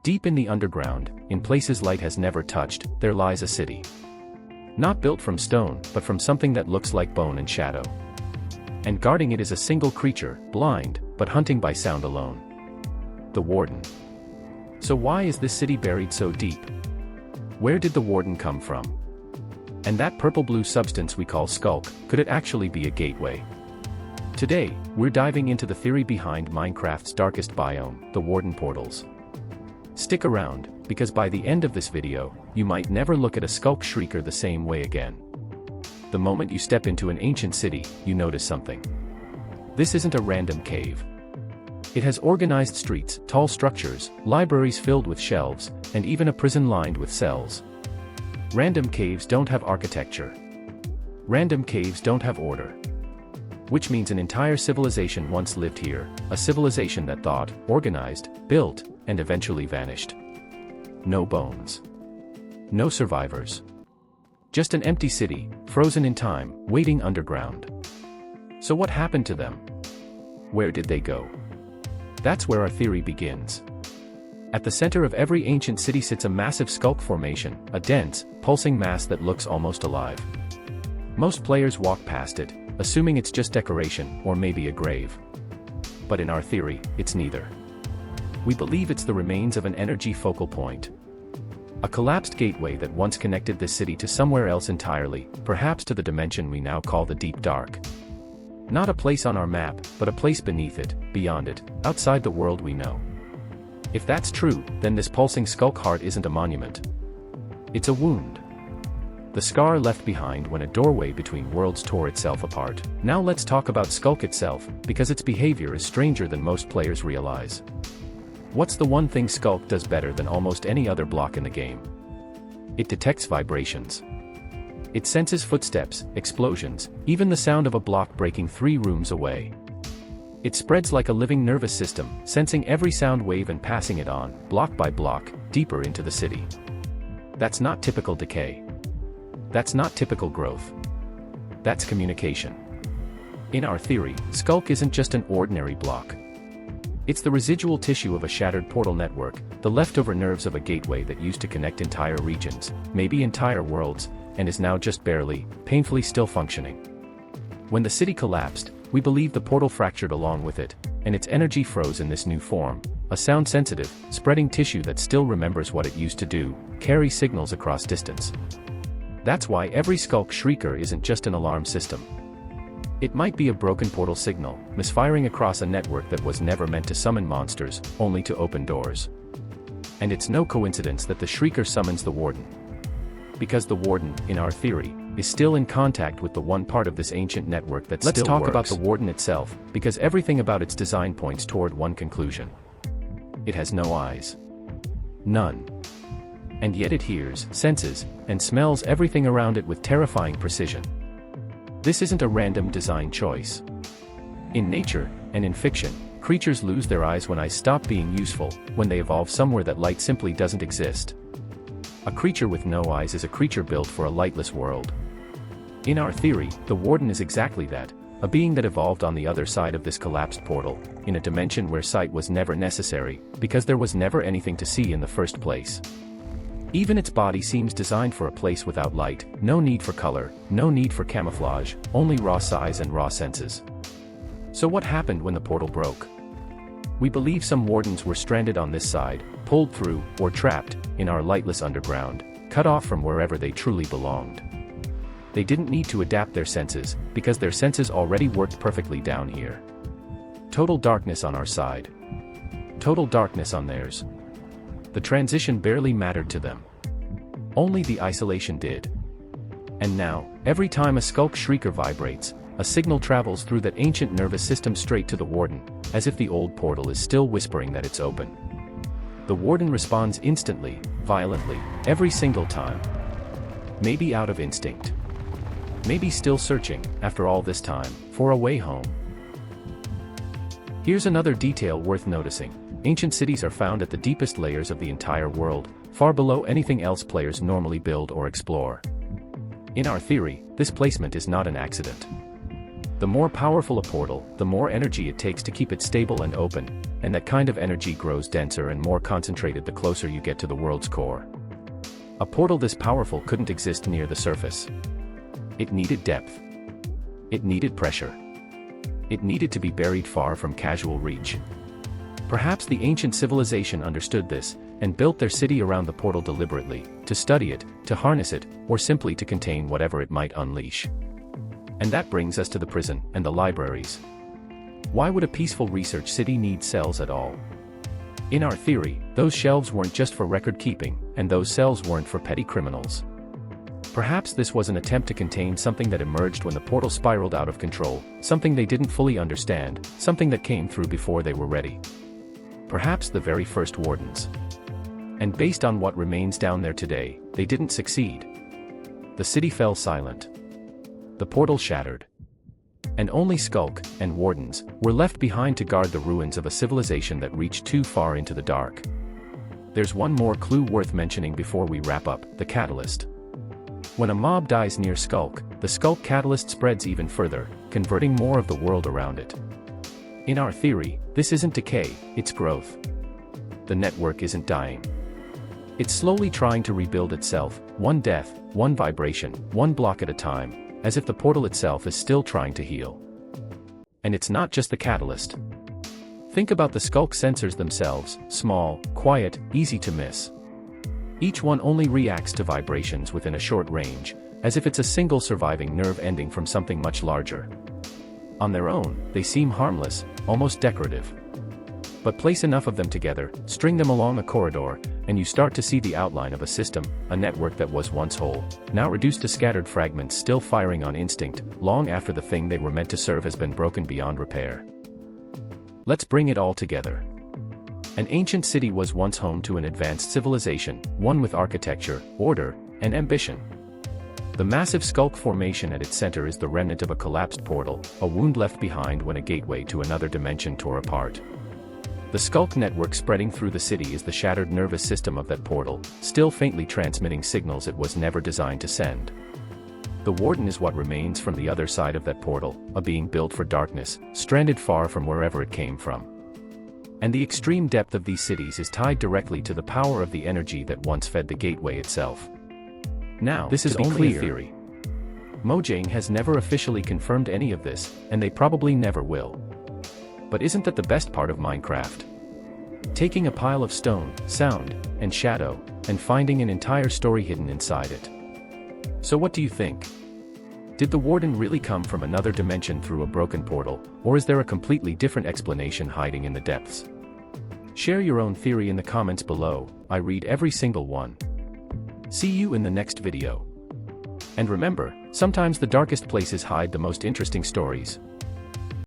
Deep in the underground, in places light has never touched, there lies a city. Not built from stone, but from something that looks like bone and shadow. And guarding it is a single creature, blind, but hunting by sound alone. The Warden. So why is this city buried so deep? Where did the Warden come from? And that purple-blue substance we call Sculk, could it actually be a gateway? Today, we're diving into the theory behind Minecraft's darkest biome, the Warden portals. Stick around, because by the end of this video, you might never look at a Sculk Shrieker the same way again. The moment you step into an ancient city, you notice something. This isn't a random cave. It has organized streets, tall structures, libraries filled with shelves, and even a prison lined with cells. Random caves don't have architecture. Random caves don't have order. Which means an entire civilization once lived here, a civilization that thought, organized, built, and eventually vanished. No bones. No survivors. Just an empty city, frozen in time, waiting underground. So what happened to them? Where did they go? That's where our theory begins. At the center of every ancient city sits a massive Sculk formation, a dense, pulsing mass that looks almost alive. Most players walk past it, assuming it's just decoration, or maybe a grave. But in our theory, it's neither. We believe it's the remains of an energy focal point. A collapsed gateway that once connected this city to somewhere else entirely, perhaps to the dimension we now call the Deep Dark. Not a place on our map, but a place beneath it, beyond it, outside the world we know. If that's true, then this pulsing Sculk heart isn't a monument. It's a wound. The scar left behind when a doorway between worlds tore itself apart. Now let's talk about Sculk itself, because its behavior is stranger than most players realize. What's the one thing Sculk does better than almost any other block in the game? It detects vibrations. It senses footsteps, explosions, even the sound of a block breaking 3 rooms away. It spreads like a living nervous system, sensing every sound wave and passing it on, block by block, deeper into the city. That's not typical decay. That's not typical growth. That's communication. In our theory, Sculk isn't just an ordinary block. It's the residual tissue of a shattered portal network, the leftover nerves of a gateway that used to connect entire regions, maybe entire worlds, and is now just barely, painfully still functioning. When the city collapsed, we believe the portal fractured along with it, and its energy froze in this new form, a sound-sensitive, spreading tissue that still remembers what it used to do, carry signals across distance. That's why every Sculk Shrieker isn't just an alarm system. It might be a broken portal signal, misfiring across a network that was never meant to summon monsters, only to open doors. And it's no coincidence that the Shrieker summons the Warden. Because the Warden, in our theory, is still in contact with the one part of this ancient network that still works. Let's talk about the Warden itself, because everything about its design points toward one conclusion. It has no eyes. None. And yet it hears, senses, and smells everything around it with terrifying precision. This isn't a random design choice. In nature, and in fiction, creatures lose their eyes when eyes stop being useful, when they evolve somewhere that light simply doesn't exist. A creature with no eyes is a creature built for a lightless world. In our theory, the Warden is exactly that, a being that evolved on the other side of this collapsed portal, in a dimension where sight was never necessary, because there was never anything to see in the first place. Even its body seems designed for a place without light, no need for color, no need for camouflage, only raw size and raw senses. So what happened when the portal broke? We believe some Wardens were stranded on this side, pulled through, or trapped, in our lightless underground, cut off from wherever they truly belonged. They didn't need to adapt their senses, because their senses already worked perfectly down here. Total darkness on our side. Total darkness on theirs. The transition barely mattered to them. Only the isolation did. And now, every time a Sculk Shrieker vibrates, a signal travels through that ancient nervous system straight to the Warden, as if the old portal is still whispering that it's open. The Warden responds instantly, violently, every single time. Maybe out of instinct. Maybe still searching, after all this time, for a way home. Here's another detail worth noticing. Ancient cities are found at the deepest layers of the entire world, far below anything else players normally build or explore. In our theory, this placement is not an accident. The more powerful a portal, the more energy it takes to keep it stable and open, and that kind of energy grows denser and more concentrated the closer you get to the world's core. A portal this powerful couldn't exist near the surface. It needed depth. It needed pressure. It needed to be buried far from casual reach. Perhaps the ancient civilization understood this, and built their city around the portal deliberately, to study it, to harness it, or simply to contain whatever it might unleash. And that brings us to the prison and the libraries. Why would a peaceful research city need cells at all? In our theory, those shelves weren't just for record keeping, and those cells weren't for petty criminals. Perhaps this was an attempt to contain something that emerged when the portal spiraled out of control, something they didn't fully understand, something that came through before they were ready. Perhaps the very first wardens. And based on what remains down there today, they didn't succeed. The city fell silent. The portal shattered. And only Sculk and wardens were left behind to guard the ruins of a civilization that reached too far into the dark. There's one more clue worth mentioning before we wrap up: the catalyst. When a mob dies near Sculk, the Sculk catalyst spreads even further, converting more of the world around it. In our theory, this isn't decay, it's growth. The network isn't dying. It's slowly trying to rebuild itself, one death, one vibration, one block at a time, as if the portal itself is still trying to heal. And it's not just the catalyst. Think about the Sculk sensors themselves: small, quiet, easy to miss. Each one only reacts to vibrations within a short range, as if it's a single surviving nerve ending from something much larger. On their own, they seem harmless, almost decorative. But place enough of them together, string them along a corridor, and you start to see the outline of a system, a network that was once whole, now reduced to scattered fragments still firing on instinct, long after the thing they were meant to serve has been broken beyond repair. Let's bring it all together. An ancient city was once home to an advanced civilization, one with architecture, order, and ambition. The massive Sculk formation at its center is the remnant of a collapsed portal, a wound left behind when a gateway to another dimension tore apart. The Sculk network spreading through the city is the shattered nervous system of that portal, still faintly transmitting signals it was never designed to send. The Warden is what remains from the other side of that portal, a being built for darkness, stranded far from wherever it came from. And the extreme depth of these cities is tied directly to the power of the energy that once fed the gateway itself. Now, this is only a theory. Mojang has never officially confirmed any of this, and they probably never will. But isn't that the best part of Minecraft? Taking a pile of stone, sound, and shadow, and finding an entire story hidden inside it. So what do you think? Did the Warden really come from another dimension through a broken portal, or is there a completely different explanation hiding in the depths? Share your own theory in the comments below. I read every single one. See you in the next video. And remember, sometimes the darkest places hide the most interesting stories.